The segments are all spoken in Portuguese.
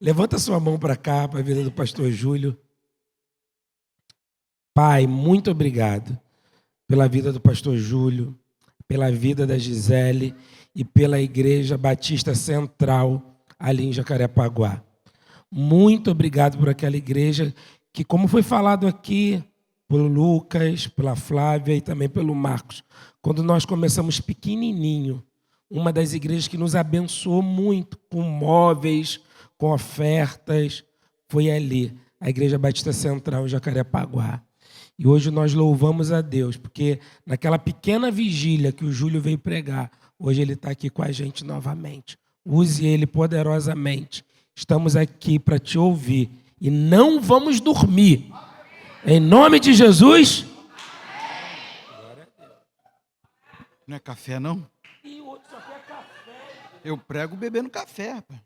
Levanta sua mão para cá, para a vida do pastor Júlio. Pai, muito obrigado pela vida do pastor Júlio, pela vida da Gisele e pela Igreja Batista Central ali em Jacarepaguá. Muito obrigado por aquela igreja que, como foi falado aqui pelo Lucas, pela Flávia e também pelo Marcos, quando nós começamos pequenininho, uma das igrejas que nos abençoou muito com móveis, com ofertas, foi ali, a Igreja Batista Central em Jacarepaguá. E hoje nós louvamos a Deus, porque naquela pequena vigília que o Júlio veio pregar, hoje ele está aqui com a gente novamente. Use ele poderosamente. Estamos aqui para te ouvir e não vamos dormir. Em nome de Jesus. Não é café, não? E o outro só quer café. Eu prego bebendo café, rapaz.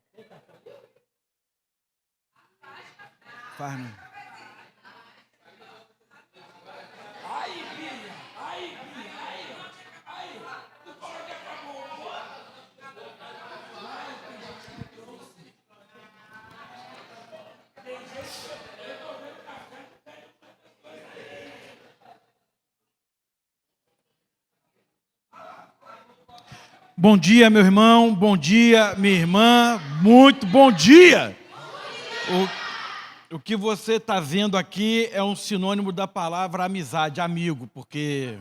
Faz, não. Bom dia, meu irmão. Bom dia, minha irmã. Muito bom dia. O que você está vendo aqui é um sinônimo da palavra amizade, amigo, porque,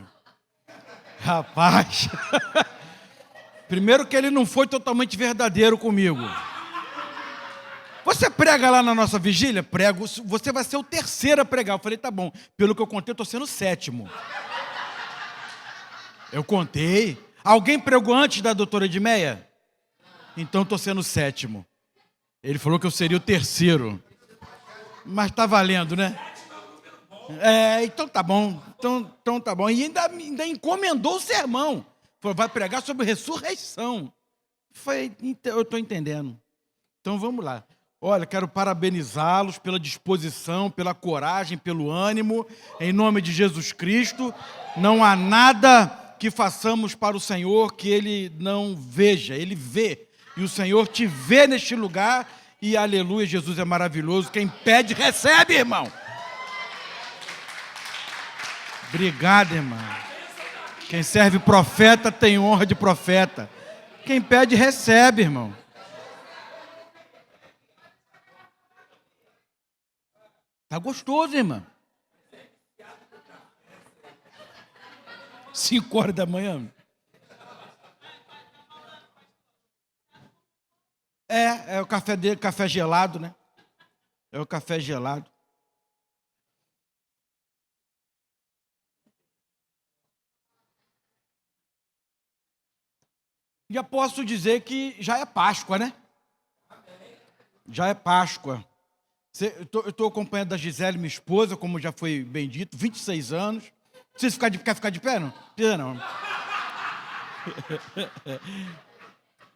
rapaz, primeiro que ele não foi totalmente verdadeiro comigo. Você prega lá na nossa vigília? Prego. Você vai ser o terceiro a pregar. Eu falei, tá bom. Pelo que eu contei, eu estou sendo o sétimo. Eu contei. Alguém pregou antes da doutora Edmeia? Então estou sendo o sétimo. Ele falou que eu seria o terceiro. Mas está valendo, né? Então tá bom. Então tá bom. E ainda encomendou o sermão. Falou, vai pregar sobre ressurreição. Falei, eu estou entendendo. Então vamos lá. Olha, quero parabenizá-los pela disposição, pela coragem, pelo ânimo. Em nome de Jesus Cristo. Não há nada que façamos para o Senhor que Ele não veja, Ele vê. E o Senhor te vê neste lugar e aleluia, Jesus é maravilhoso. Quem pede, recebe, irmão. Obrigado, irmão. Quem serve profeta tem honra de profeta. Quem pede, recebe, irmão. Tá gostoso, irmão. 5 horas da manhã. É o café dele, café gelado, né? É o café gelado. Já posso dizer que já é Páscoa, né? Já é Páscoa. Eu estou acompanhando a Gisele, minha esposa, como já foi bem dito, 26 anos. Vocês quer ficar de pé, não? Não.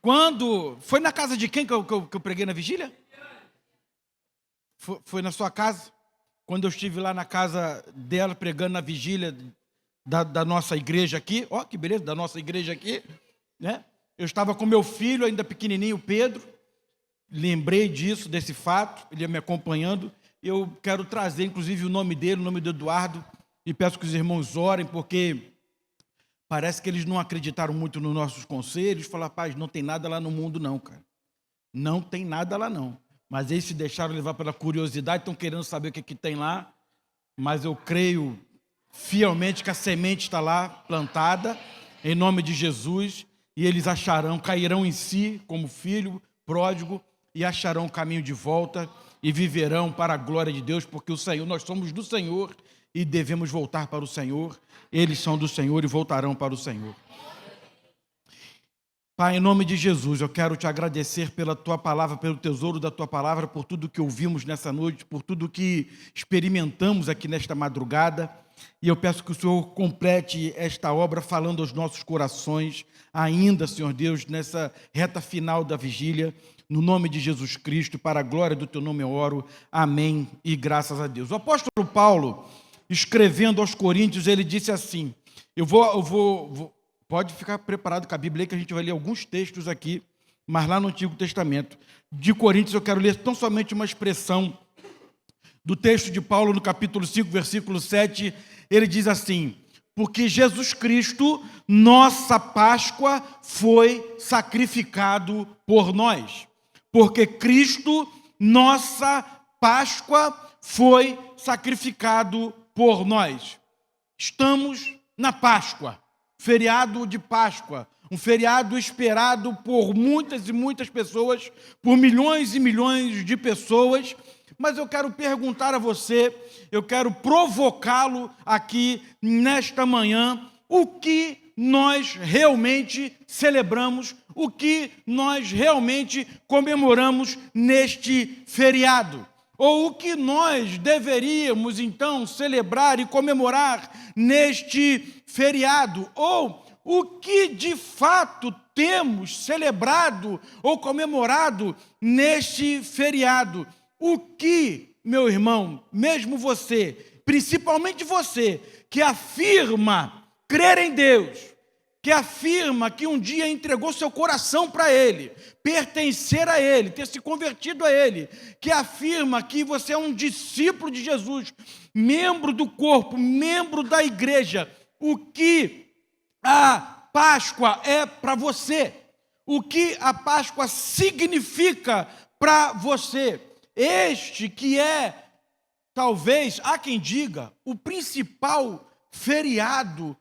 Quando... Foi na casa de quem que eu preguei na vigília? Foi na sua casa? Quando eu estive lá na casa dela, pregando na vigília da nossa igreja aqui. Ó, que beleza, da nossa igreja aqui. Né? Eu estava com meu filho, ainda pequenininho, Pedro. Lembrei disso, desse fato. Ele ia me acompanhando. Eu quero trazer, inclusive, o nome dele, o nome do Eduardo. E peço que os irmãos orem, porque parece que eles não acreditaram muito nos nossos conselhos. Falaram, rapaz, não tem nada lá no mundo não, cara. Não tem nada lá não. Mas eles se deixaram levar pela curiosidade, estão querendo saber o que tem lá. Mas eu creio fielmente que a semente está lá plantada, em nome de Jesus. E eles cairão em si como filho pródigo e acharão o caminho de volta e viverão para a glória de Deus, porque o Senhor, nós somos do Senhor, e devemos voltar para o Senhor. Eles são do Senhor e voltarão para o Senhor. Pai, em nome de Jesus, eu quero te agradecer pela tua palavra, pelo tesouro da tua palavra, por tudo que ouvimos nessa noite, por tudo que experimentamos aqui nesta madrugada. E eu peço que o Senhor complete esta obra falando aos nossos corações, ainda, Senhor Deus, nessa reta final da vigília. No nome de Jesus Cristo, para a glória do teu nome eu oro. Amém e graças a Deus. O apóstolo Paulo, escrevendo aos Coríntios, ele disse assim, pode ficar preparado com a Bíblia, que a gente vai ler alguns textos aqui mas lá no Antigo Testamento. De Coríntios, eu quero ler tão somente uma expressão do texto de Paulo, no capítulo 5, versículo 7, ele diz assim: porque Jesus Cristo, nossa Páscoa, foi sacrificado por nós. Porque Cristo, nossa Páscoa, foi sacrificado por nós. Estamos na Páscoa, feriado de Páscoa, um feriado esperado por muitas e muitas pessoas, por milhões e milhões de pessoas. Mas eu quero perguntar a você, eu quero provocá-lo aqui nesta manhã, o que nós realmente celebramos, o que nós realmente comemoramos neste feriado. Ou o que nós deveríamos, então, celebrar e comemorar neste feriado. Ou o que, de fato, temos celebrado ou comemorado neste feriado. O que, meu irmão, mesmo você, principalmente você, que afirma crer em Deus, que afirma que um dia entregou seu coração para Ele, pertencer a Ele, ter se convertido a Ele, que afirma que você é um discípulo de Jesus, membro do corpo, membro da igreja, o que a Páscoa é para você, o que a Páscoa significa para você. Este que é, talvez, há quem diga, o principal feriado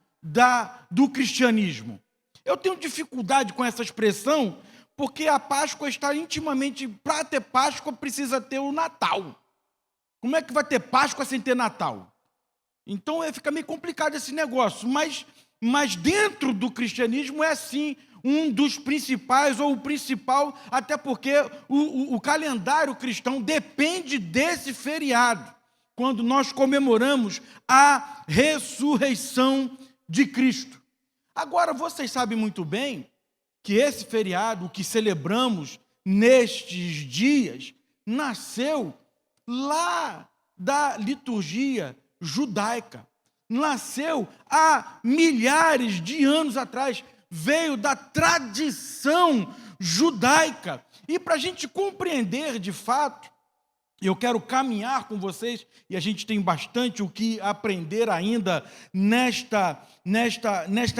do cristianismo. Eu tenho dificuldade com essa expressão, porque a Páscoa está intimamente... Para ter Páscoa, precisa ter o Natal. Como é que vai ter Páscoa sem ter Natal? Então, fica meio complicado esse negócio. Mas dentro do cristianismo é, sim, um dos principais, ou o principal, até porque o calendário cristão depende desse feriado, quando nós comemoramos a ressurreição de Cristo. Agora, vocês sabem muito bem que esse feriado, o que celebramos nestes dias, nasceu lá da liturgia judaica. Nasceu há milhares de anos atrás, veio da tradição judaica. E para a gente compreender de fato, eu quero caminhar com vocês, e a gente tem bastante o que aprender ainda nesta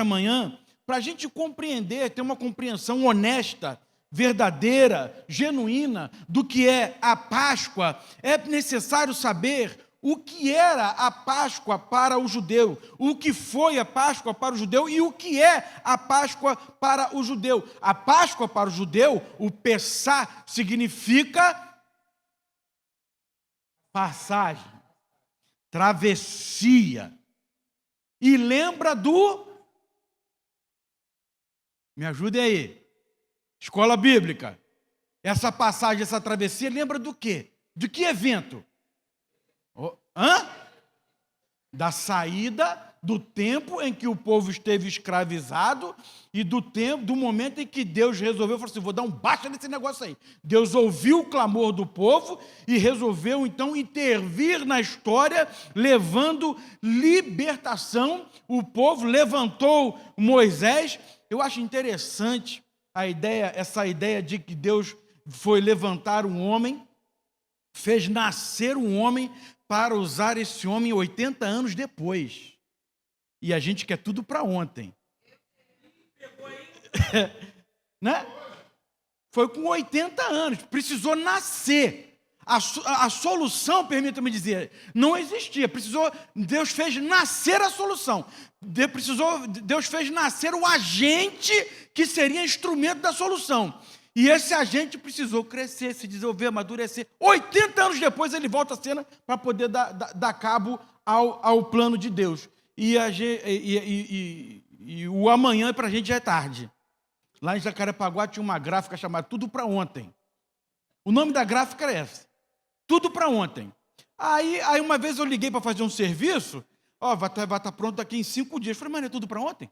manhã, para a gente compreender, ter uma compreensão honesta, verdadeira, genuína do que é a Páscoa, é necessário saber o que era a Páscoa para o judeu, o que foi a Páscoa para o judeu e o que é a Páscoa para o judeu. A Páscoa para o judeu, o Pessá, significa passagem, travessia. E lembra do... Me ajudem aí. Escola bíblica. Essa passagem, essa travessia, lembra do quê? De que evento? Da saída do tempo em que o povo esteve escravizado e do momento em que Deus resolveu, falou assim, vou dar um basta nesse negócio aí. Deus ouviu o clamor do povo e resolveu então intervir na história, levando libertação. O povo levantou Moisés. Eu acho interessante essa ideia de que Deus foi levantar um homem, fez nascer um homem para usar esse homem 80 anos depois. E a gente quer tudo para ontem. Né? Foi com 80 anos, precisou nascer. A solução, permita-me dizer, não existia. Deus fez nascer a solução. Deus fez nascer o agente que seria instrumento da solução. E esse agente precisou crescer, se desenvolver, amadurecer. 80 anos depois ele volta à cena para poder dar cabo ao plano de Deus. E o amanhã para a gente já é tarde. Lá em Jacarepaguá tinha uma gráfica chamada Tudo para Ontem. O nome da gráfica era essa. Tudo para ontem. Aí uma vez eu liguei para fazer um serviço, vai estar pronto aqui em 5 dias. Eu falei, mas não é tudo para ontem?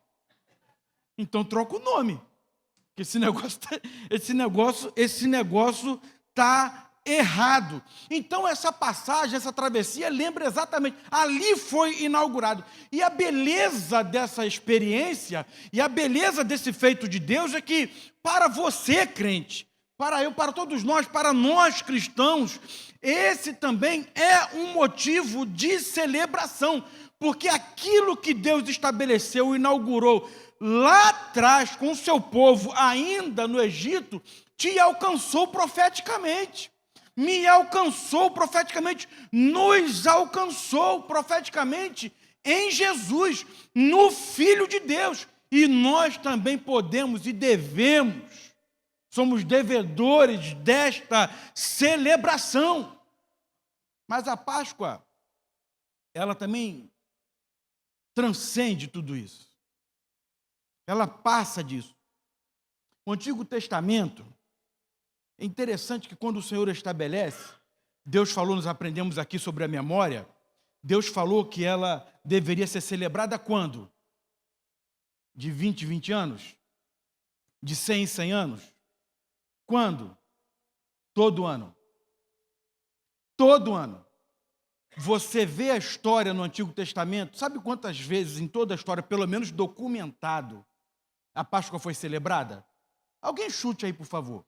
Então troca o nome. Porque esse negócio está errado. Então essa passagem, essa travessia, lembra exatamente, ali foi inaugurado. E a beleza dessa experiência, e a beleza desse feito de Deus é que, para você, crente, para eu, para todos nós, para nós cristãos, esse também é um motivo de celebração, porque aquilo que Deus estabeleceu, inaugurou lá atrás com o seu povo, ainda no Egito, te alcançou profeticamente, me alcançou profeticamente, nos alcançou profeticamente em Jesus, no Filho de Deus, e nós também podemos e devemos, somos devedores desta celebração. Mas a Páscoa, ela também transcende tudo isso. Ela passa disso. O Antigo Testamento, é interessante que quando o Senhor estabelece, Deus falou, nós aprendemos aqui sobre a memória, Deus falou que ela deveria ser celebrada quando? De 20 em 20 anos? De 100 em 100 anos? Quando? Todo ano. Todo ano. Você vê a história no Antigo Testamento, sabe quantas vezes em toda a história, pelo menos documentado, a Páscoa foi celebrada? Alguém chute aí, por favor.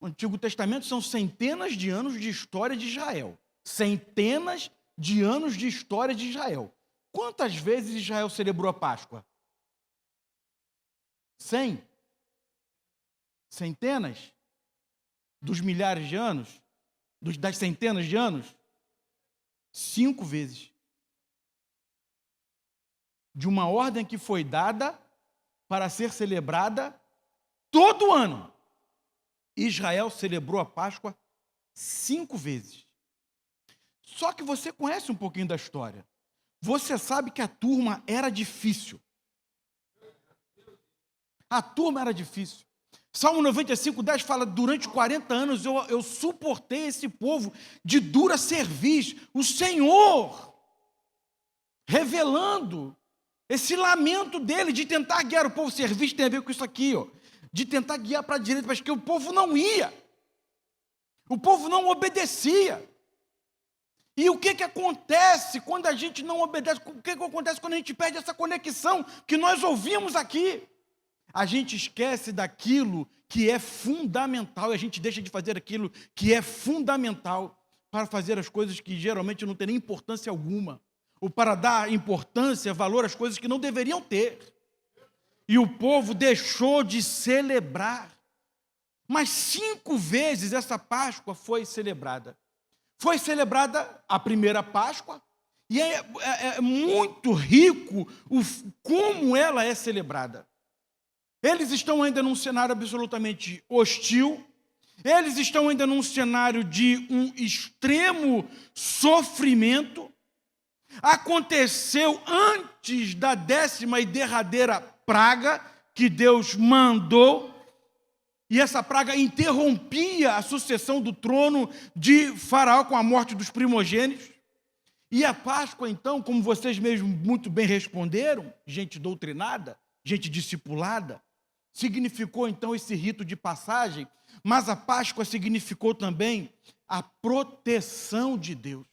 O Antigo Testamento são centenas de anos de história de Israel. Centenas de anos de história de Israel. Quantas vezes Israel celebrou a Páscoa? 100? Centenas? Dos milhares de anos? Das centenas de anos? 5 vezes. De uma ordem que foi dada para ser celebrada todo ano. Israel celebrou a Páscoa 5 vezes. Só que você conhece um pouquinho da história. Você sabe que a turma era difícil. A turma era difícil. Salmo 95:10 fala, durante 40 anos eu suportei esse povo de dura cerviz. O Senhor revelando esse lamento dele de tentar guiar o povo. Cerviz tem a ver com isso aqui, ó. De tentar guiar para a direita, mas que o povo não ia. O povo não obedecia. E o que acontece quando a gente não obedece? O que acontece quando a gente perde essa conexão que nós ouvimos aqui? A gente esquece daquilo que é fundamental e a gente deixa de fazer aquilo que é fundamental para fazer as coisas que geralmente não têm nem importância alguma, ou para dar importância, valor às coisas que não deveriam ter. E o povo deixou de celebrar. Mas 5 vezes essa Páscoa foi celebrada. Foi celebrada a primeira Páscoa, e é muito rico como ela é celebrada. Eles estão ainda num cenário absolutamente hostil, eles estão ainda num cenário de um extremo sofrimento. Aconteceu antes da 10ª e derradeira praga que Deus mandou, e essa praga interrompia a sucessão do trono de Faraó com a morte dos primogênitos. E a Páscoa, então, como vocês mesmos muito bem responderam, gente doutrinada, gente discipulada, significou então esse rito de passagem, mas a Páscoa significou também a proteção de Deus,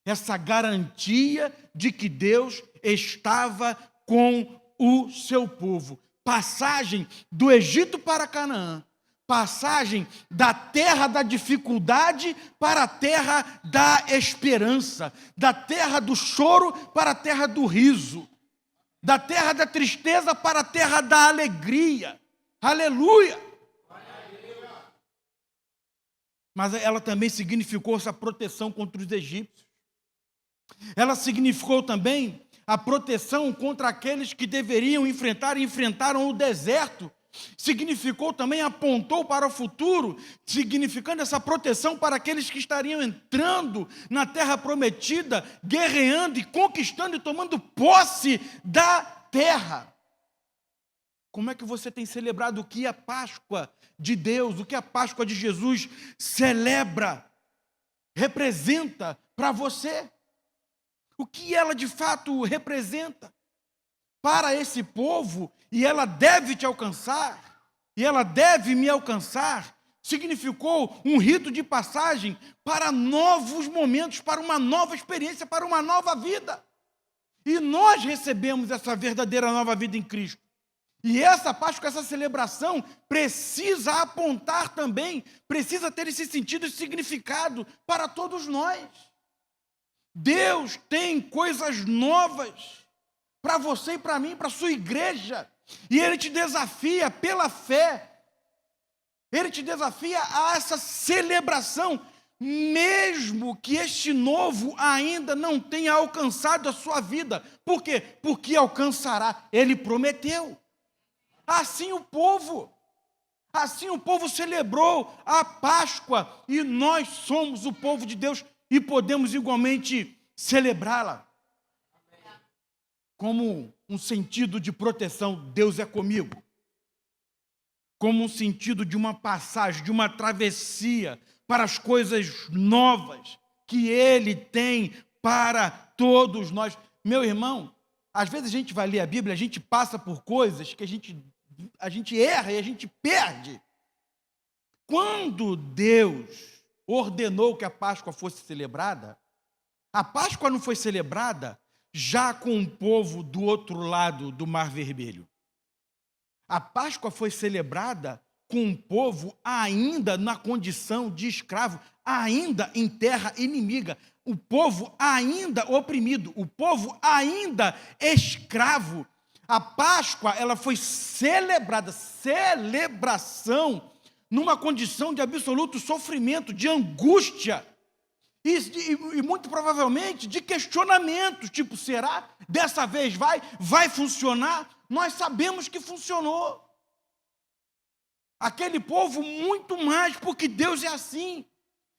essa garantia de que Deus estava com o seu povo. Passagem do Egito para Canaã, passagem da terra da dificuldade para a terra da esperança, da terra do choro para a terra do riso, da terra da tristeza para a terra da alegria. Aleluia! Mas ela também significou essa proteção contra os egípcios. Ela significou também a proteção contra aqueles que deveriam enfrentar e enfrentaram o deserto. Significou também, apontou para o futuro, significando essa proteção para aqueles que estariam entrando na terra prometida, guerreando e conquistando e tomando posse da terra. Como é que você tem celebrado o que a Páscoa de Deus, o que a Páscoa de Jesus celebra, representa para você? O que ela de fato representa para esse povo, e ela deve te alcançar, e ela deve me alcançar, significou um rito de passagem para novos momentos, para uma nova experiência, para uma nova vida. E nós recebemos essa verdadeira nova vida em Cristo. E essa Páscoa, essa celebração, precisa apontar também, precisa ter esse sentido e significado para todos nós. Deus tem coisas novas para você e para mim, para a sua igreja. E Ele te desafia pela fé. Ele te desafia a essa celebração, mesmo que este novo ainda não tenha alcançado a sua vida. Por quê? Porque alcançará. Ele prometeu. Assim o povo celebrou a Páscoa e nós somos o povo de Deus e podemos igualmente celebrá-la. Como um sentido de proteção, Deus é comigo. Como um sentido de uma passagem, de uma travessia para as coisas novas que Ele tem para todos nós. Meu irmão, às vezes a gente vai ler a Bíblia, a gente passa por coisas que a gente erra e a gente perde. Quando Deus ordenou que a Páscoa fosse celebrada, a Páscoa não foi celebrada já com o povo do outro lado do Mar Vermelho. A Páscoa foi celebrada com o povo ainda na condição de escravo, ainda em terra inimiga, o povo ainda oprimido, o povo ainda escravo. A Páscoa, ela foi celebrada, celebração, numa condição de absoluto sofrimento, de angústia, e muito provavelmente de questionamento, tipo, será? Dessa vez vai funcionar? Nós sabemos que funcionou. Aquele povo muito mais, porque Deus é assim.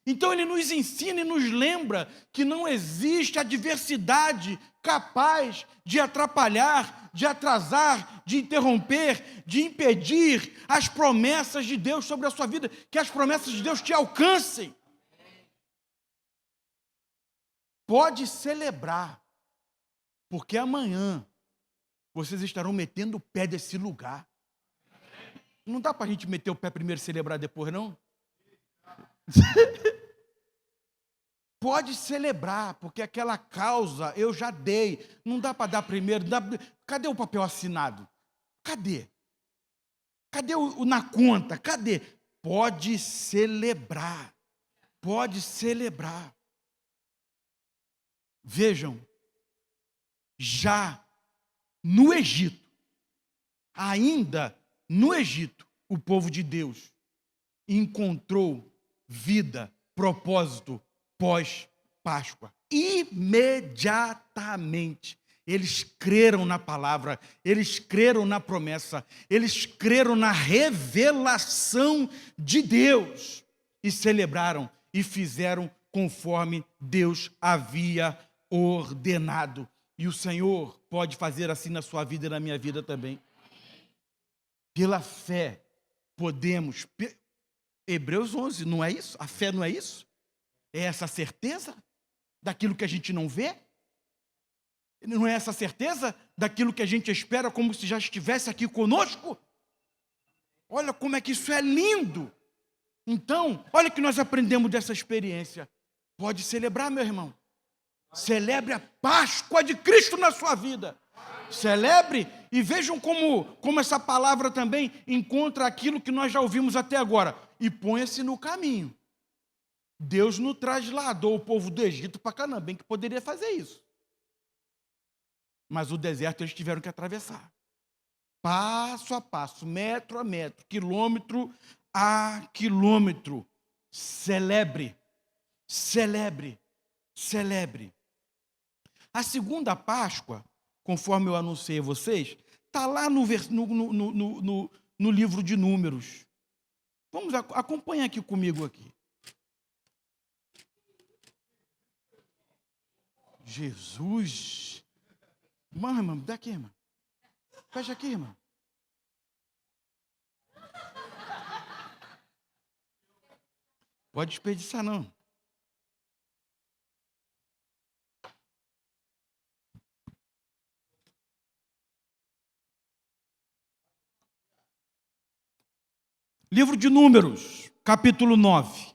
Então Ele nos ensina e nos lembra que não existe adversidade capaz de atrapalhar, de atrasar, de interromper, de impedir as promessas de Deus sobre a sua vida, que as promessas de Deus te alcancem. Pode celebrar, porque amanhã vocês estarão metendo o pé desse lugar. Não dá para a gente meter o pé primeiro e celebrar depois, não? Pode celebrar, porque aquela causa eu já dei. Não dá para dar primeiro. Cadê o papel assinado? Cadê? Cadê o na conta? Cadê? Pode celebrar. Pode celebrar. Vejam, já no Egito, ainda no Egito, o povo de Deus encontrou vida, propósito pós-Páscoa. Imediatamente, eles creram na palavra, eles creram na promessa, eles creram na revelação de Deus e celebraram e fizeram conforme Deus havia ordenado. E o Senhor pode fazer assim na sua vida e na minha vida também. Pela fé, podemos... Hebreus 11, não é isso? A fé não é isso? É essa certeza daquilo que a gente não vê? Não é essa certeza daquilo que a gente espera como se já estivesse aqui conosco? Olha como é que isso é lindo! Então, olha o que nós aprendemos dessa experiência. Pode celebrar, meu irmão. Celebre a Páscoa de Cristo na sua vida. Celebre e vejam como essa palavra também encontra aquilo que nós já ouvimos até agora. E ponha-se no caminho. Deus não trasladou o povo do Egito para Canaã, bem que poderia fazer isso. Mas o deserto eles tiveram que atravessar. Passo a passo, metro a metro, quilômetro a quilômetro. Celebre, celebre, celebre. A segunda Páscoa, conforme eu anunciei a vocês, está lá no livro de Números. Vamos, acompanha aqui comigo aqui. Jesus. Irmão, dá aqui, irmão. Fecha aqui, irmão. Pode desperdiçar, não. Livro de Números. capítulo 9.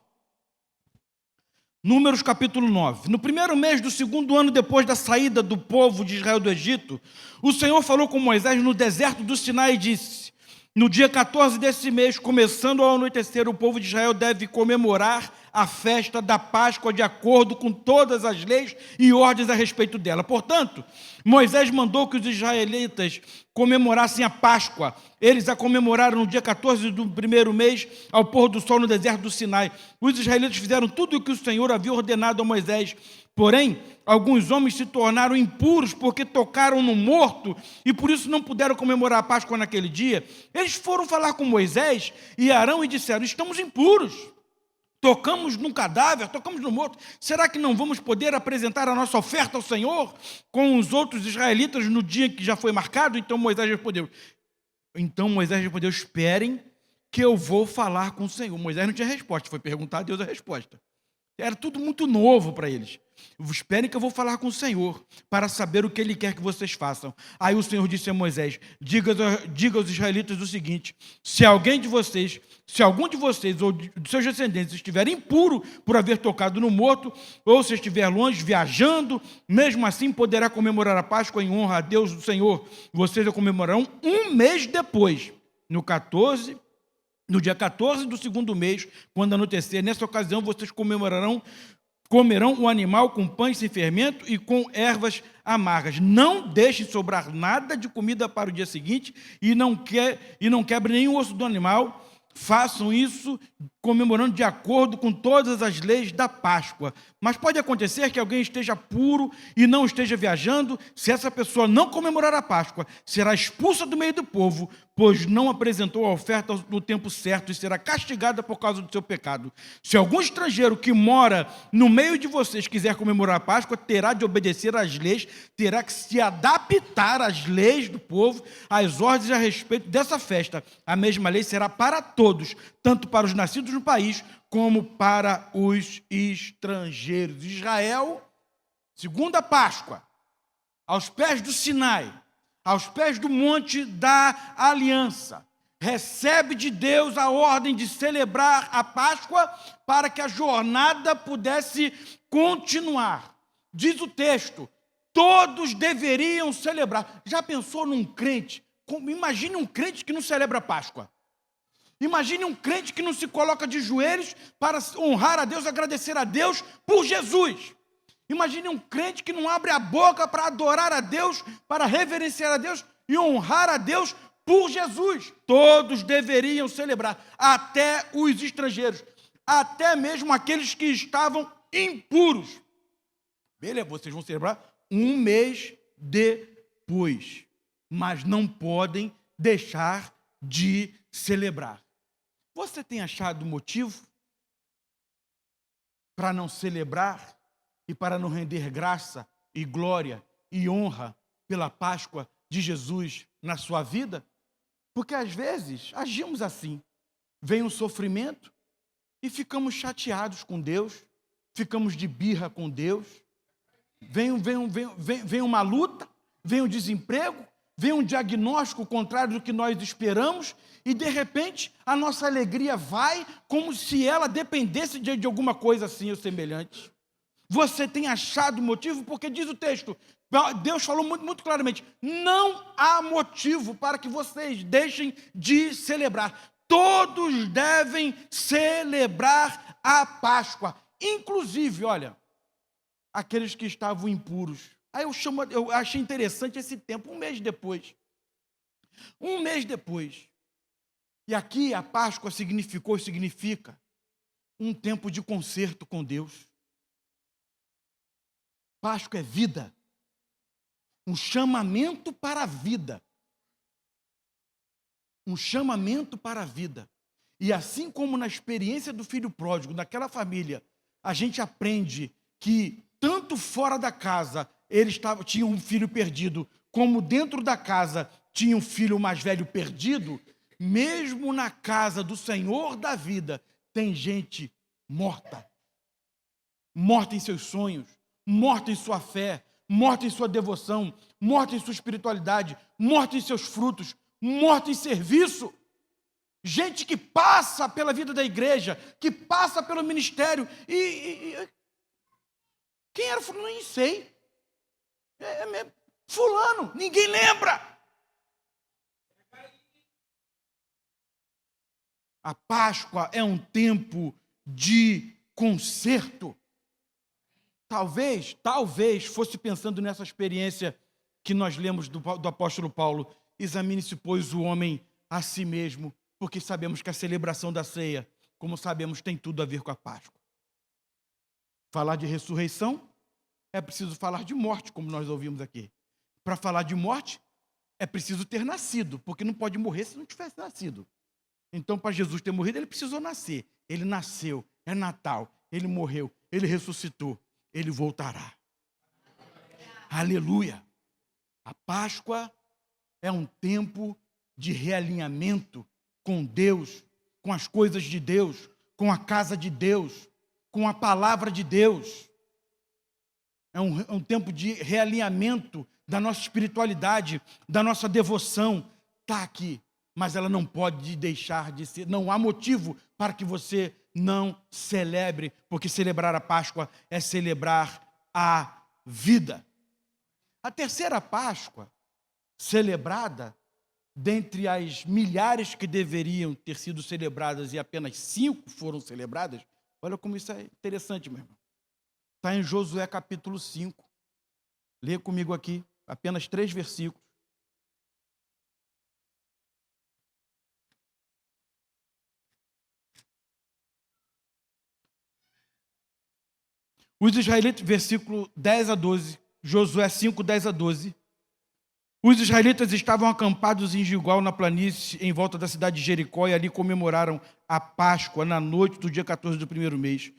Números, capítulo 9. No primeiro mês do segundo ano depois da saída do povo de Israel do Egito, o Senhor falou com Moisés no deserto do Sinai e disse: no dia 14 desse mês, começando ao anoitecer, o povo de Israel deve comemorar a festa da Páscoa de acordo com todas as leis e ordens a respeito dela. Portanto, Moisés mandou que os israelitas comemorassem a Páscoa. Eles a comemoraram no dia 14 do primeiro mês, ao pôr do sol no deserto do Sinai. Os israelitas fizeram tudo o que o Senhor havia ordenado a Moisés. Porém, alguns homens se tornaram impuros porque tocaram no morto e por isso não puderam comemorar a Páscoa naquele dia. Eles foram falar com Moisés e Arão e disseram: estamos impuros. Tocamos no cadáver, tocamos no morto. Será que não vamos poder apresentar a nossa oferta ao Senhor com os outros israelitas no dia que já foi marcado? Então Moisés respondeu, esperem que eu vou falar com o Senhor. Moisés não tinha resposta, foi perguntar a Deus a resposta. Era tudo muito novo para eles. Esperem que eu vou falar com o Senhor para saber o que Ele quer que vocês façam. Aí o Senhor disse a Moisés: diga aos israelitas o seguinte: se algum de vocês ou de seus descendentes estiver impuro por haver tocado no morto, ou se estiver longe, viajando, mesmo assim poderá comemorar a Páscoa em honra a Deus do Senhor. Vocês a comemorarão um mês depois, no dia 14 do segundo mês, quando anoitecer. Nessa ocasião, vocês comerão o animal com pães sem fermento e com ervas amargas. Não deixem sobrar nada de comida para o dia seguinte e não quebrem nenhum osso do animal. Façam isso comemorando de acordo com todas as leis da Páscoa. Mas pode acontecer que alguém esteja puro e não esteja viajando. Se essa pessoa não comemorar a Páscoa, será expulsa do meio do povo, pois não apresentou a oferta no tempo certo e será castigada por causa do seu pecado. Se algum estrangeiro que mora no meio de vocês quiser comemorar a Páscoa, terá de obedecer às leis, terá que se adaptar às leis do povo, às ordens a respeito dessa festa. A mesma lei será para todos, tanto para os nascidos no país, como para os estrangeiros. Israel, segunda Páscoa, aos pés do Sinai, aos pés do Monte da Aliança, recebe de Deus a ordem de celebrar a Páscoa para que a jornada pudesse continuar. Diz o texto, todos deveriam celebrar. Já pensou num crente? Imagine um crente que não celebra a Páscoa. Imagine um crente que não se coloca de joelhos para honrar a Deus, agradecer a Deus por Jesus. Imagine um crente que não abre a boca para adorar a Deus, para reverenciar a Deus e honrar a Deus por Jesus. Todos deveriam celebrar, até os estrangeiros, até mesmo aqueles que estavam impuros. Beleza, vocês vão celebrar um mês depois, mas não podem deixar de celebrar. Você tem achado motivo para não celebrar e para não render graça e glória e honra pela Páscoa de Jesus na sua vida? Porque às vezes agimos assim. Vem um sofrimento e ficamos chateados com Deus, ficamos de birra com Deus. Vem uma luta, vem um desemprego, vem um diagnóstico contrário do que nós esperamos e, de repente, a nossa alegria vai como se ela dependesse de alguma coisa assim ou semelhante. Você tem achado motivo? Porque diz o texto, Deus falou muito claramente, não há motivo para que vocês deixem de celebrar. Todos devem celebrar a Páscoa, inclusive, olha, aqueles que estavam impuros. Aí eu achei interessante esse tempo, um mês depois. Um mês depois. E aqui a Páscoa significa um tempo de concerto com Deus. Páscoa é vida. Um chamamento para a vida. Um chamamento para a vida. E assim como na experiência do filho pródigo, naquela família, a gente aprende que tanto fora da casa tinha um filho perdido, como dentro da casa tinha um filho mais velho perdido, mesmo na casa do Senhor da vida, tem gente morta. Morta em seus sonhos, morta em sua fé, morta em sua devoção, morta em sua espiritualidade, morta em seus frutos, morta em serviço. Gente que passa pela vida da igreja, que passa pelo ministério. Quem era fulano? Nem sei. Fulano, ninguém lembra. A Páscoa é um tempo de conserto. Talvez fosse pensando nessa experiência que nós lemos do apóstolo Paulo. Examine-se, pois, o homem a si mesmo, porque sabemos que a celebração da ceia, como sabemos, tem tudo a ver com a Páscoa. Falar de ressurreição, é preciso falar de morte, como nós ouvimos aqui. Para falar de morte, é preciso ter nascido, porque não pode morrer se não tivesse nascido. Então, para Jesus ter morrido, ele precisou nascer. Ele nasceu, é Natal, ele morreu, ele ressuscitou, ele voltará. Aleluia! A Páscoa é um tempo de realinhamento com Deus, com as coisas de Deus, com a casa de Deus, com a palavra de Deus. É um tempo de realinhamento da nossa espiritualidade, da nossa devoção. Está aqui, mas ela não pode deixar de ser. Não há motivo para que você não celebre, porque celebrar a Páscoa é celebrar a vida. A terceira Páscoa, celebrada, dentre as milhares que deveriam ter sido celebradas e apenas 5 foram celebradas, olha como isso é interessante, meu irmão. Está em Josué capítulo 5. Lê comigo aqui, apenas 3 versículos. Os israelitas, versículo 10 a 12, Josué 5, 10 a 12. Os israelitas estavam acampados em Gilgal, na planície, em volta da cidade de Jericó, e ali comemoraram a Páscoa na noite do dia 14 do primeiro mês.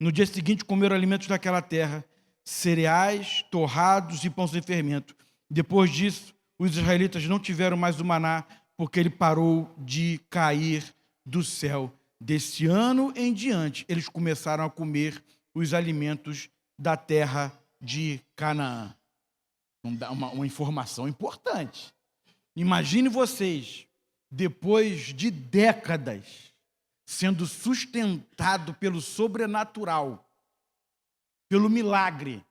No dia seguinte, comeram alimentos daquela terra, cereais, torrados e pão sem fermento. Depois disso, os israelitas não tiveram mais o maná, porque ele parou de cair do céu. Desse ano em diante, eles começaram a comer os alimentos da terra de Canaã. Uma informação importante. Imagine vocês, depois de décadas, sendo sustentado pelo sobrenatural, pelo milagre,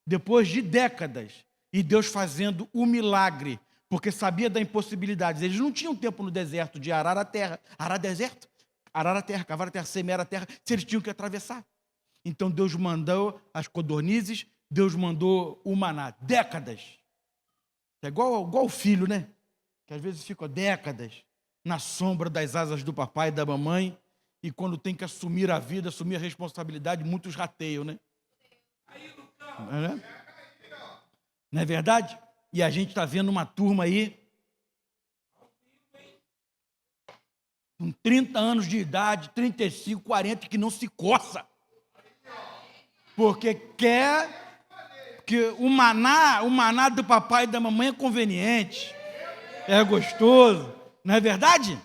depois de décadas, e Deus fazendo o milagre, porque sabia da impossibilidade. Eles não tinham tempo no deserto de arar a terra. Arar deserto? Arar a terra, cavar a terra, semear a terra, se eles tinham que atravessar. Então Deus mandou as codornizes, Deus mandou o maná. Décadas. É igual o filho, né? Que às vezes fica décadas na sombra das asas do papai e da mamãe, e quando tem que assumir a vida, assumir a responsabilidade, muitos rateiam, né? Não é verdade? E a gente está vendo uma turma aí, com 30 anos de idade, 35, 40, que não se coça. Porque quer que o maná do papai e da mamãe é conveniente, é gostoso, não é verdade?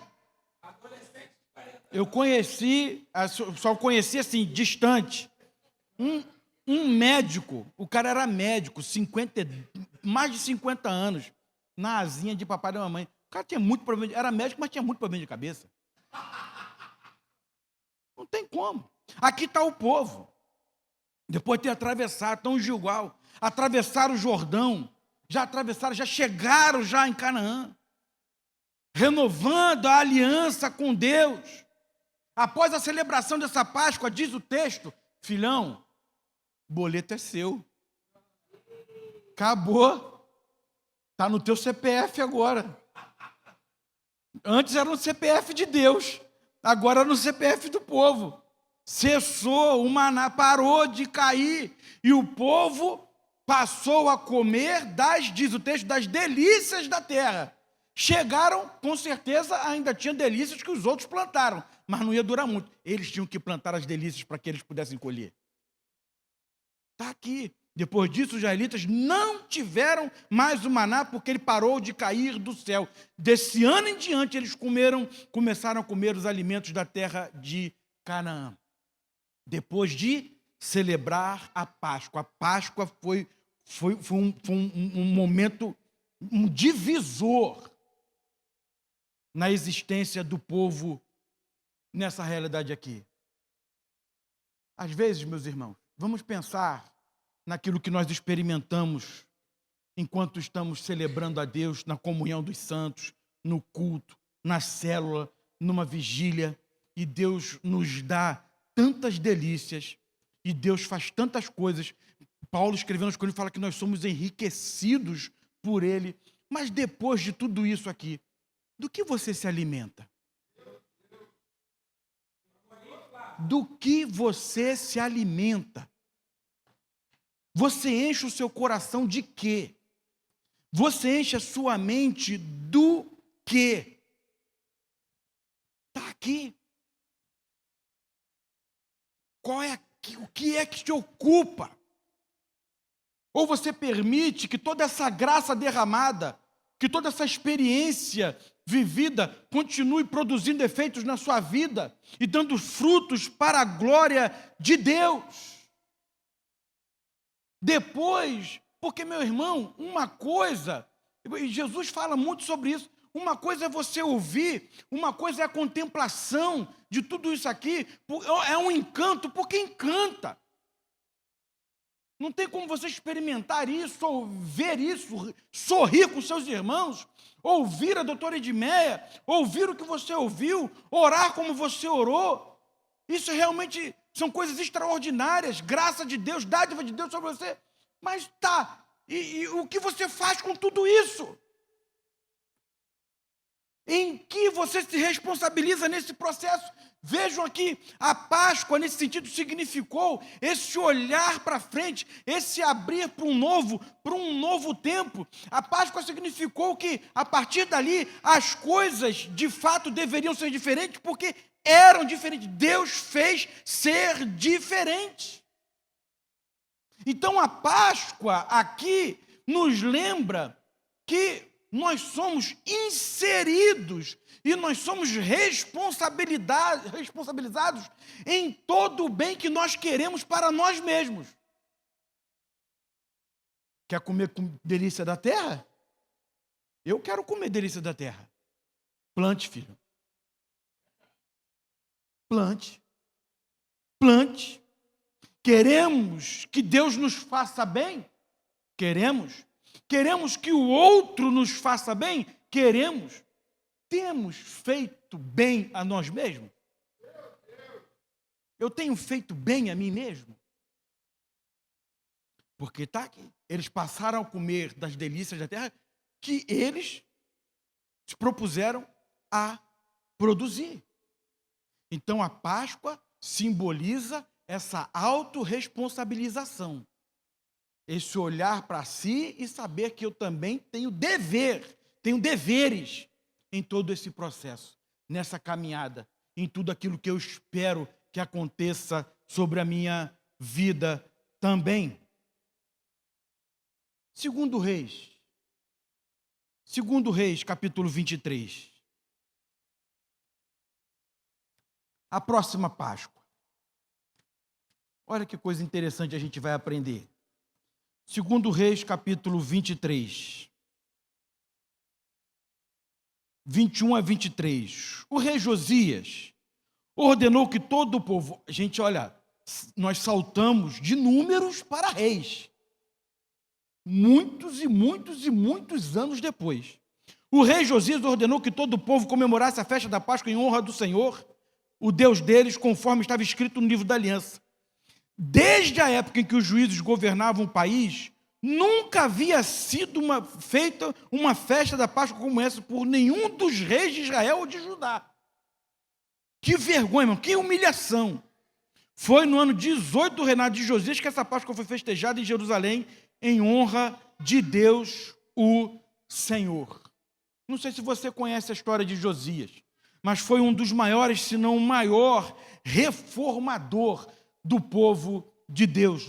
Eu só conheci assim, distante, um médico, o cara era médico, mais de 50 anos, na asinha de papai e da mamãe. O cara tinha muito problema, era médico, mas tinha muito problema de cabeça. Não tem como. Aqui está o povo. Depois de ter atravessado, estão em Gilgal, atravessaram o Jordão, já chegaram já em Canaã, renovando a aliança com Deus. Após a celebração dessa Páscoa, diz o texto, filhão, o boleto é seu. Acabou. Está no teu CPF agora. Antes era no CPF de Deus, agora é no CPF do povo. Cessou, o maná parou de cair, e o povo passou a comer diz o texto, das delícias da terra. Chegaram, com certeza, ainda tinham delícias que os outros plantaram, mas não ia durar muito. Eles tinham que plantar as delícias para que eles pudessem colher. Está aqui. Depois disso, os israelitas não tiveram mais o maná, porque ele parou de cair do céu. Desse ano em diante, eles começaram a comer os alimentos da terra de Canaã. Depois de celebrar a Páscoa. A Páscoa foi um momento, um divisor na existência do povo nessa realidade aqui. Às vezes, meus irmãos, vamos pensar naquilo que nós experimentamos enquanto estamos celebrando a Deus na comunhão dos santos, no culto, na célula, numa vigília, e Deus nos dá tantas delícias, e Deus faz tantas coisas. Paulo, escrevendo aos Coríntios, fala que nós somos enriquecidos por Ele. Mas depois de tudo isso aqui, do que você se alimenta? Do que você se alimenta? Você enche o seu coração de quê? Você enche a sua mente do quê? Está aqui. O que é que te ocupa? Ou você permite que toda essa graça derramada, que toda essa experiência vivida continue produzindo efeitos na sua vida e dando frutos para a glória de Deus? Depois, porque, meu irmão, uma coisa, e Jesus fala muito sobre isso, uma coisa é você ouvir, uma coisa é a contemplação de tudo isso aqui, é um encanto, porque encanta. Não tem como você experimentar isso, ou ver isso, sorrir com seus irmãos, ouvir a doutora Edmeia, ouvir o que você ouviu, orar como você orou. Isso realmente são coisas extraordinárias, graça de Deus, dádiva de Deus sobre você. Mas tá, e o que você faz com tudo isso? Em que você se responsabiliza nesse processo? Vejam aqui, a Páscoa, nesse sentido, significou esse olhar para frente, esse abrir para um novo tempo. A Páscoa significou que, a partir dali, as coisas, de fato, deveriam ser diferentes, porque eram diferentes. Deus fez ser diferente. Então, a Páscoa, aqui, nos lembra que nós somos inseridos e nós somos responsabilizados em todo o bem que nós queremos para nós mesmos. Quer comer delícia da terra? Eu quero comer delícia da terra. Plante, filho. Plante. Plante. Queremos que Deus nos faça bem? Queremos. Queremos que o outro nos faça bem? Queremos. Temos feito bem a nós mesmos? Eu tenho feito bem a mim mesmo? Porque está aqui. Eles passaram a comer das delícias da terra que eles se propuseram a produzir. Então a Páscoa simboliza essa autorresponsabilização. Esse olhar para si e saber que eu também tenho deveres em todo esse processo, nessa caminhada, em tudo aquilo que eu espero que aconteça sobre a minha vida também. Segundo Reis, capítulo 23. A próxima Páscoa. Olha que coisa interessante a gente vai aprender. Segundo Reis, capítulo 23. 21 a 23. O rei Josias ordenou que todo o povo... Gente, olha, nós saltamos de números para reis. Muitos e muitos e muitos anos depois. O rei Josias ordenou que todo o povo comemorasse a festa da Páscoa em honra do Senhor, o Deus deles, conforme estava escrito no livro da aliança. Desde a época em que os juízes governavam o país, nunca havia sido feita uma festa da Páscoa como essa por nenhum dos reis de Israel ou de Judá. Que vergonha, irmão, que humilhação. Foi no ano 18 do reinado de Josias que essa Páscoa foi festejada em Jerusalém em honra de Deus, o Senhor. Não sei se você conhece a história de Josias, mas foi um dos maiores, se não o maior, reformador do povo de Deus.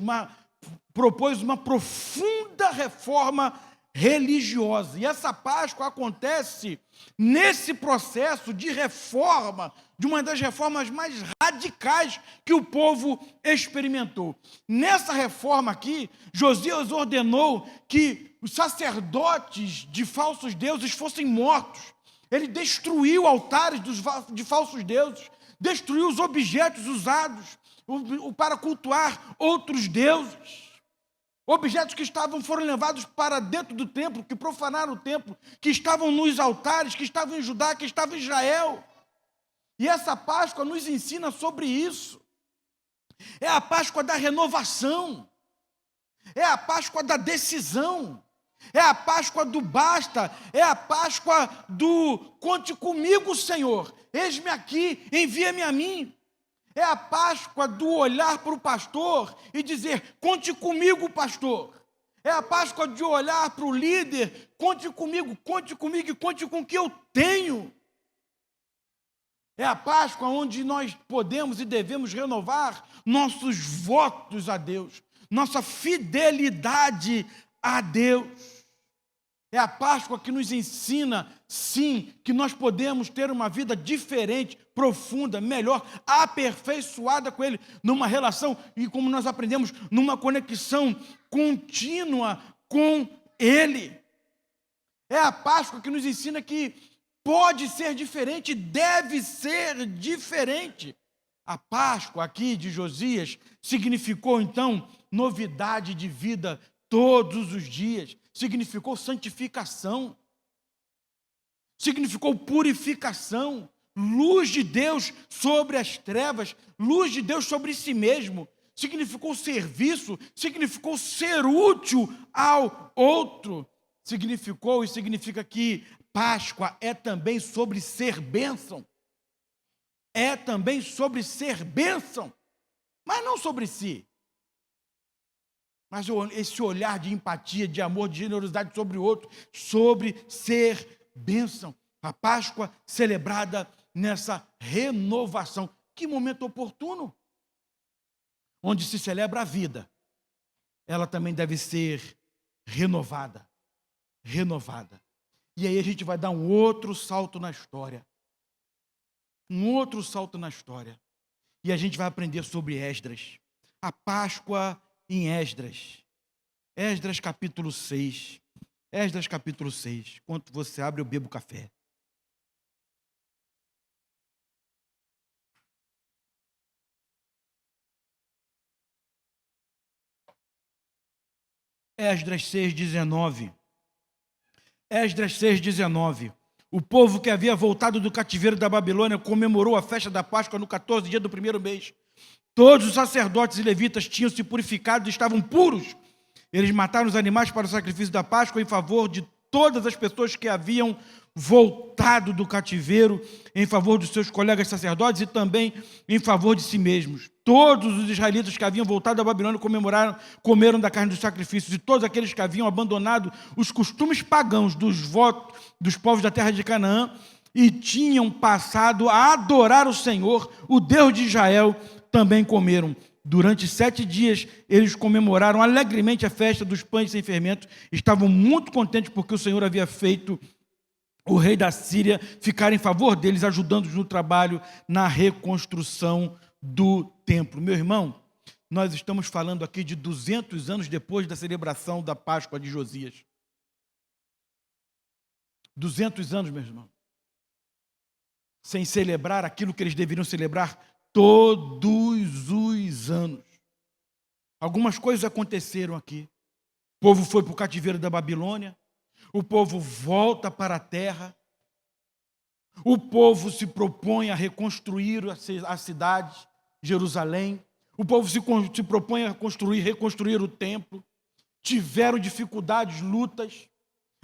Propôs uma profunda reforma religiosa. E essa Páscoa acontece nesse processo de reforma, de uma das reformas mais radicais que o povo experimentou. Nessa reforma aqui, Josias ordenou que os sacerdotes de falsos deuses fossem mortos. Ele destruiu altares de falsos deuses, destruiu os objetos usados para cultuar outros deuses. Objetos que foram levados para dentro do templo, que profanaram o templo, que estavam nos altares, que estavam em Judá, que estavam em Israel. E essa Páscoa nos ensina sobre isso. É a Páscoa da renovação. É a Páscoa da decisão. É a Páscoa do basta. É a Páscoa do conte comigo, Senhor. Eis-me aqui, envia-me a mim. É a Páscoa do olhar para o pastor e dizer, conte comigo, pastor. É a Páscoa de olhar para o líder, conte comigo e conte com o que eu tenho. É a Páscoa onde nós podemos e devemos renovar nossos votos a Deus, nossa fidelidade a Deus. É a Páscoa que nos ensina, sim, que nós podemos ter uma vida diferente, profunda, melhor, aperfeiçoada com Ele, numa relação, e como nós aprendemos, numa conexão contínua com Ele. É a Páscoa que nos ensina que pode ser diferente, deve ser diferente. A Páscoa aqui de Josias significou, então, novidade de vida todos os dias. Significou santificação, significou purificação, luz de Deus sobre as trevas, luz de Deus sobre si mesmo, significou serviço, significou ser útil ao outro, significou e significa que Páscoa é também sobre ser bênção, é também sobre ser bênção, mas não sobre si. Mas esse olhar de empatia, de amor, de generosidade sobre o outro, sobre ser bênção. A Páscoa celebrada nessa renovação. Que momento oportuno! Onde se celebra a vida, ela também deve ser renovada. Renovada. E aí a gente vai dar um outro salto na história. Um outro salto na história. E a gente vai aprender sobre Esdras. A Páscoa em Esdras. Esdras capítulo 6. Esdras capítulo 6. Enquanto você abre, eu bebo café. Esdras 6:19. Esdras 6:19. O povo que havia voltado do cativeiro da Babilônia comemorou a festa da Páscoa no 14º dia do primeiro mês. Todos os sacerdotes e levitas tinham se purificado e estavam puros. Eles mataram os animais para o sacrifício da Páscoa em favor de todas as pessoas que haviam voltado do cativeiro, em favor dos seus colegas sacerdotes e também em favor de si mesmos. Todos os israelitas que haviam voltado da Babilônia comeram da carne dos sacrifícios, e todos aqueles que haviam abandonado os costumes pagãos dos povos da terra de Canaã e tinham passado a adorar o Senhor, o Deus de Israel, também comeram. Durante 7 dias, eles comemoraram alegremente a festa dos pães sem fermento. Estavam muito contentes porque o Senhor havia feito o rei da Síria ficar em favor deles, ajudando-os no trabalho, na reconstrução do templo. Meu irmão, nós estamos falando aqui de 200 anos depois da celebração da Páscoa de Josias. 200 anos, meu irmão, sem celebrar aquilo que eles deveriam celebrar todos os anos. Algumas coisas aconteceram aqui. O povo foi para o cativeiro da Babilônia, o povo volta para a terra, o povo se propõe a reconstruir a cidade, Jerusalém, o povo se propõe a reconstruir o templo, tiveram dificuldades, lutas,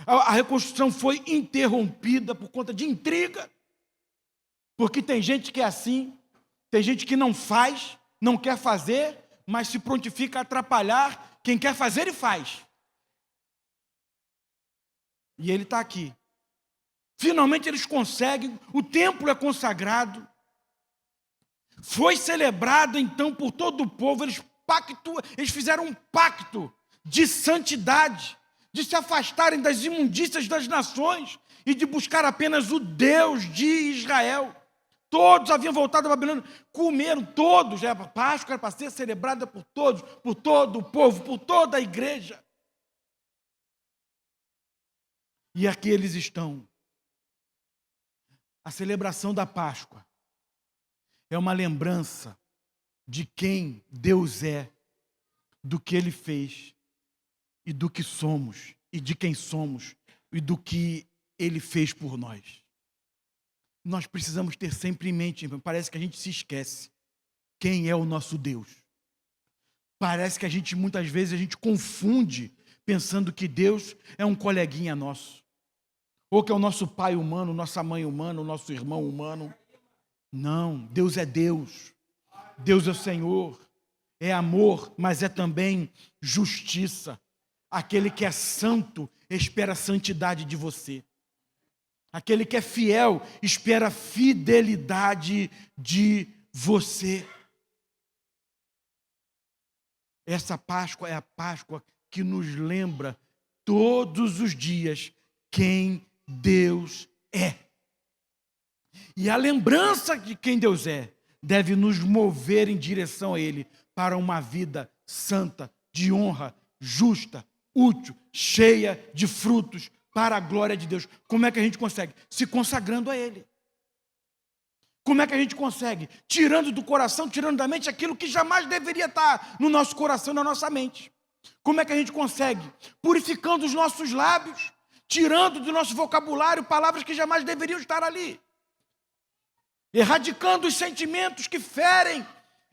a reconstrução foi interrompida por conta de intriga, porque tem gente que é assim, tem gente que não faz, não quer fazer, mas se prontifica a atrapalhar quem quer fazer e faz. E ele está aqui. Finalmente eles conseguem, o templo é consagrado, foi celebrado então por todo o povo, eles fizeram um pacto de santidade, de se afastarem das imundícias das nações e de buscar apenas o Deus de Israel. Todos haviam voltado à Babilônia, comeram todos, a Páscoa era para ser celebrada por todos, por todo o povo, por toda a igreja. E aqui eles estão, A celebração da Páscoa é uma lembrança de quem Deus é, do que Ele fez, e do que somos, e de quem somos, e do que Ele fez por nós. Nós precisamos ter sempre em mente, parece que a gente se esquece quem é o nosso Deus. Parece que muitas vezes a gente confunde, pensando que Deus é um coleguinha nosso, ou que é o nosso pai humano, nossa mãe humana, o nosso irmão humano. Não, Deus é Deus. Deus é o Senhor. É amor, mas é também justiça. Aquele que é santo espera a santidade de você. Aquele que é fiel espera a fidelidade de você. Essa Páscoa é a Páscoa que nos lembra todos os dias quem Deus é. E a lembrança de quem Deus é deve nos mover em direção a Ele para uma vida santa, de honra, justa, útil, cheia de frutos para a glória de Deus. Como é que a gente consegue? Se consagrando a Ele. Como é que a gente consegue? Tirando do coração, tirando da mente aquilo que jamais deveria estar no nosso coração, na nossa mente. Como é que a gente consegue? Purificando os nossos lábios, tirando do nosso vocabulário palavras que jamais deveriam estar ali. Erradicando os sentimentos que ferem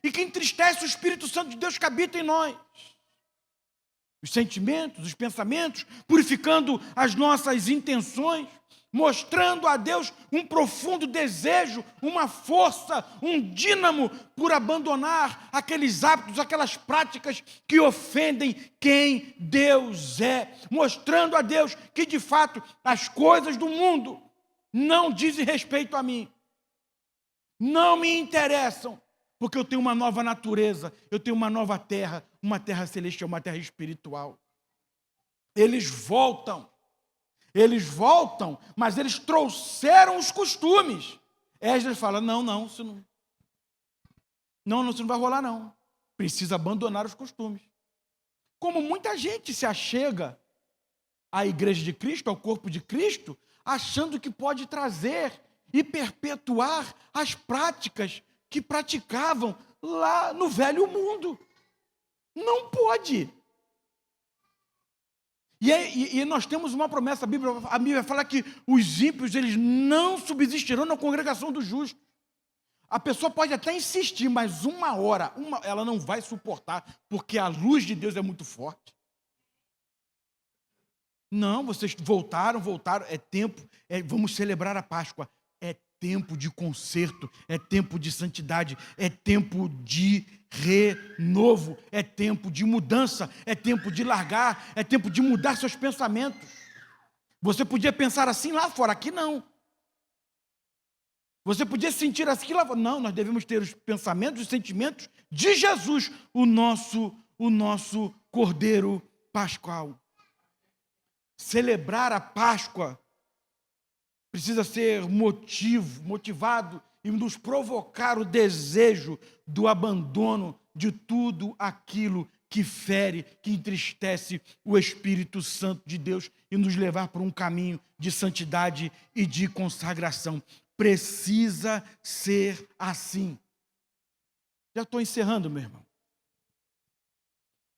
e que entristecem o Espírito Santo de Deus que habita em nós. Os sentimentos, os pensamentos, purificando as nossas intenções, mostrando a Deus um profundo desejo, uma força, um dínamo por abandonar aqueles hábitos, aquelas práticas que ofendem quem Deus é. Mostrando a Deus que, de fato, as coisas do mundo não dizem respeito a mim. Não me interessam, porque eu tenho uma nova natureza, eu tenho uma nova terra, uma terra celestial, uma terra espiritual. Eles voltam, mas eles trouxeram os costumes. Esdras fala, não, isso não vai rolar não. Precisa abandonar os costumes. Como muita gente se achega à igreja de Cristo, ao corpo de Cristo, achando que pode trazer e perpetuar as práticas que praticavam lá no velho mundo. Não pode. E nós temos uma promessa, a Bíblia fala que os ímpios eles não subsistirão na congregação dos justos. A pessoa pode até insistir, mas uma hora, ela não vai suportar, porque a luz de Deus é muito forte. Não, vocês voltaram, é tempo, vamos celebrar a Páscoa. É tempo de conserto, é tempo de santidade, é tempo de renovo, é tempo de mudança, é tempo de largar, é tempo de mudar seus pensamentos. Você podia pensar assim lá fora, aqui não. Você podia sentir assim lá fora. Não, nós devemos ter os pensamentos, os sentimentos de Jesus, o nosso Cordeiro Pascual. Celebrar a Páscoa precisa ser motivado e nos provocar o desejo do abandono de tudo aquilo que fere, que entristece o Espírito Santo de Deus e nos levar por um caminho de santidade e de consagração. Precisa ser assim. Já estou encerrando, meu irmão.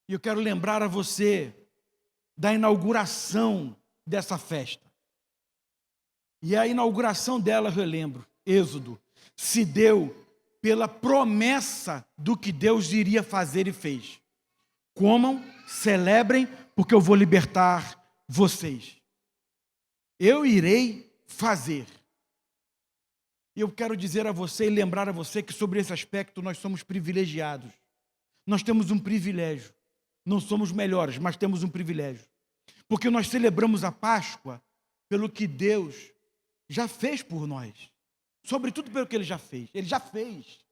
E eu quero lembrar a você da inauguração dessa festa. E a inauguração dela, eu lembro, Êxodo, se deu pela promessa do que Deus iria fazer e fez. Comam, celebrem, porque eu vou libertar vocês. Eu irei fazer. E eu quero dizer a você e lembrar a você que sobre esse aspecto nós somos privilegiados. Nós temos um privilégio. Não somos melhores, mas temos um privilégio. Porque nós celebramos a Páscoa pelo que Deus já fez por nós. Sobretudo pelo que Ele já fez. Ele já fez.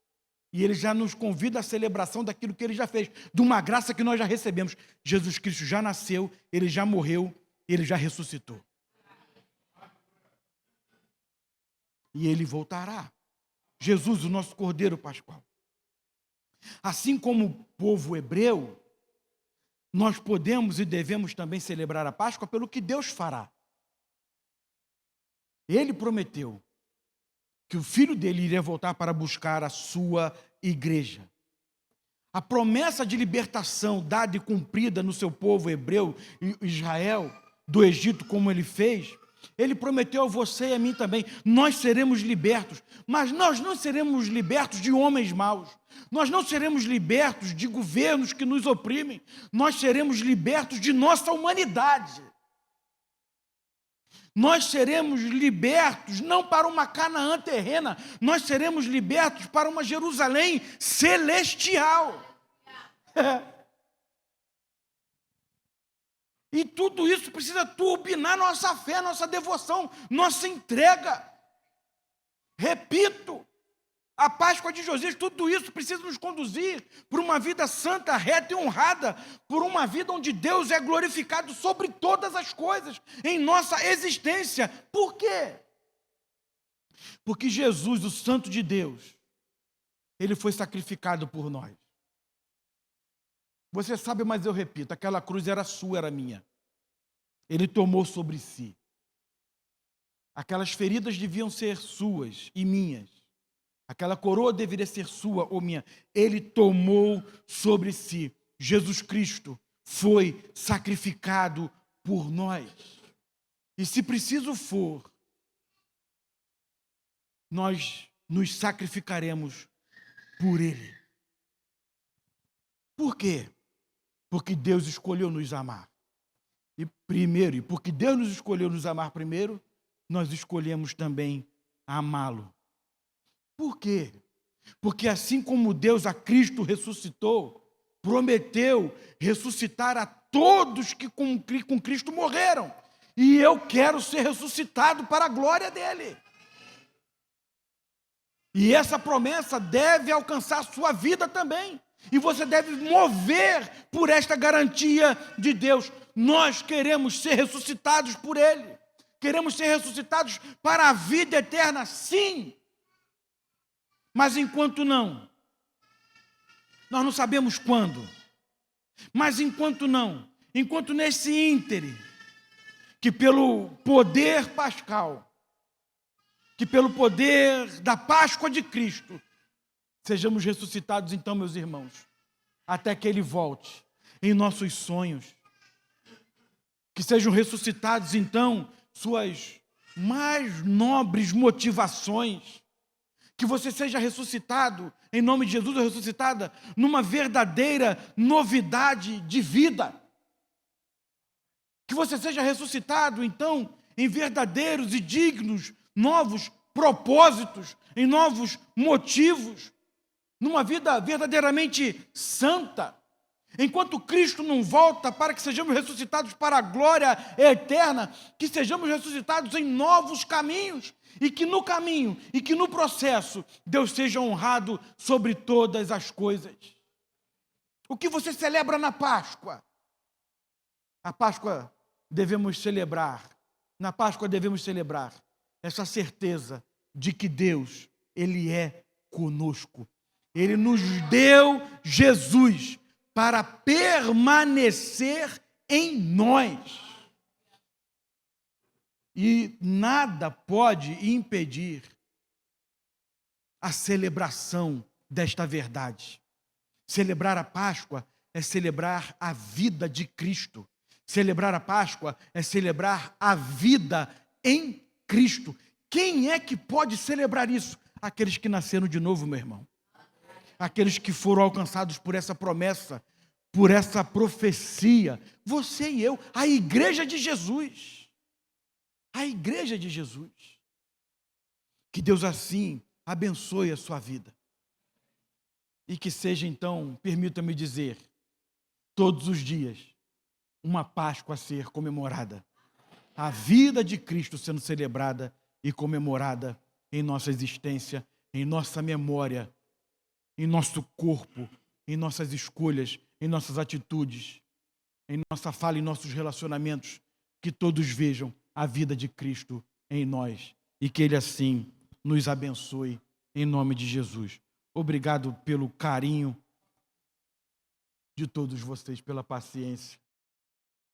E Ele já nos convida à celebração daquilo que Ele já fez. De uma graça que nós já recebemos. Jesus Cristo já nasceu, Ele já morreu, Ele já ressuscitou. E Ele voltará. Jesus, o nosso Cordeiro Pascual. Assim como o povo hebreu, nós podemos e devemos também celebrar a Páscoa pelo que Deus fará. Ele prometeu que o filho dele iria voltar para buscar a sua igreja. A promessa de libertação dada e cumprida no seu povo hebreu, Israel, do Egito, como ele fez, ele prometeu a você e a mim também: nós seremos libertos, mas nós não seremos libertos de homens maus, nós não seremos libertos de governos que nos oprimem, nós seremos libertos de nossa humanidade. Nós seremos libertos não para uma Canaã terrena, nós seremos libertos para uma Jerusalém celestial. E tudo isso precisa turbinar nossa fé, nossa devoção, nossa entrega. Repito, a Páscoa de Josias, tudo isso precisa nos conduzir por uma vida santa, reta e honrada, por uma vida onde Deus é glorificado sobre todas as coisas, em nossa existência. Por quê? Porque Jesus, o Santo de Deus, ele foi sacrificado por nós. Você sabe, mas eu repito, aquela cruz era sua, era minha. Ele tomou sobre si. Aquelas feridas deviam ser suas e minhas. Aquela coroa deveria ser sua ou minha. Ele tomou sobre si. Jesus Cristo foi sacrificado por nós. E se preciso for, nós nos sacrificaremos por Ele. Por quê? Porque Deus escolheu nos amar. E porque Deus nos escolheu nos amar primeiro, nós escolhemos também amá-lo. Por quê? Porque assim como Deus a Cristo ressuscitou, prometeu ressuscitar a todos que com Cristo morreram. E eu quero ser ressuscitado para a glória dele. E essa promessa deve alcançar a sua vida também. E você deve mover por esta garantia de Deus. Nós queremos ser ressuscitados por Ele. Queremos ser ressuscitados para a vida eterna, sim. Mas enquanto não, nós não sabemos quando. Mas enquanto não, enquanto nesse íntere, que pelo poder pascal, que pelo poder da Páscoa de Cristo, sejamos ressuscitados então, meus irmãos, até que Ele volte em nossos sonhos. Que sejam ressuscitados então suas mais nobres motivações. Que você seja ressuscitado, em nome de Jesus, ou ressuscitada, numa verdadeira novidade de vida. Que você seja ressuscitado então em verdadeiros e dignos novos propósitos, em novos motivos, numa vida verdadeiramente santa. Enquanto Cristo não volta para que sejamos ressuscitados para a glória eterna, que sejamos ressuscitados em novos caminhos, e que no caminho, e que no processo, Deus seja honrado sobre todas as coisas. O que você celebra na Páscoa? A Páscoa devemos celebrar, na Páscoa devemos celebrar essa certeza de que Deus, Ele é conosco. Ele nos deu Jesus para permanecer em nós. E nada pode impedir a celebração desta verdade. Celebrar a Páscoa é celebrar a vida de Cristo. Celebrar a Páscoa é celebrar a vida em Cristo. Quem é que pode celebrar isso? Aqueles que nasceram de novo, meu irmão. Aqueles que foram alcançados por essa promessa, por essa profecia. Você e eu, a igreja de Jesus. A igreja de Jesus. Que Deus assim abençoe a sua vida. E que seja então, permita-me dizer, todos os dias, uma Páscoa a ser comemorada. A vida de Cristo sendo celebrada e comemorada em nossa existência, em nossa memória, em nosso corpo, em nossas escolhas, em nossas atitudes, em nossa fala, em nossos relacionamentos, que todos vejam a vida de Cristo em nós e que Ele assim nos abençoe em nome de Jesus. Obrigado pelo carinho de todos vocês, pela paciência.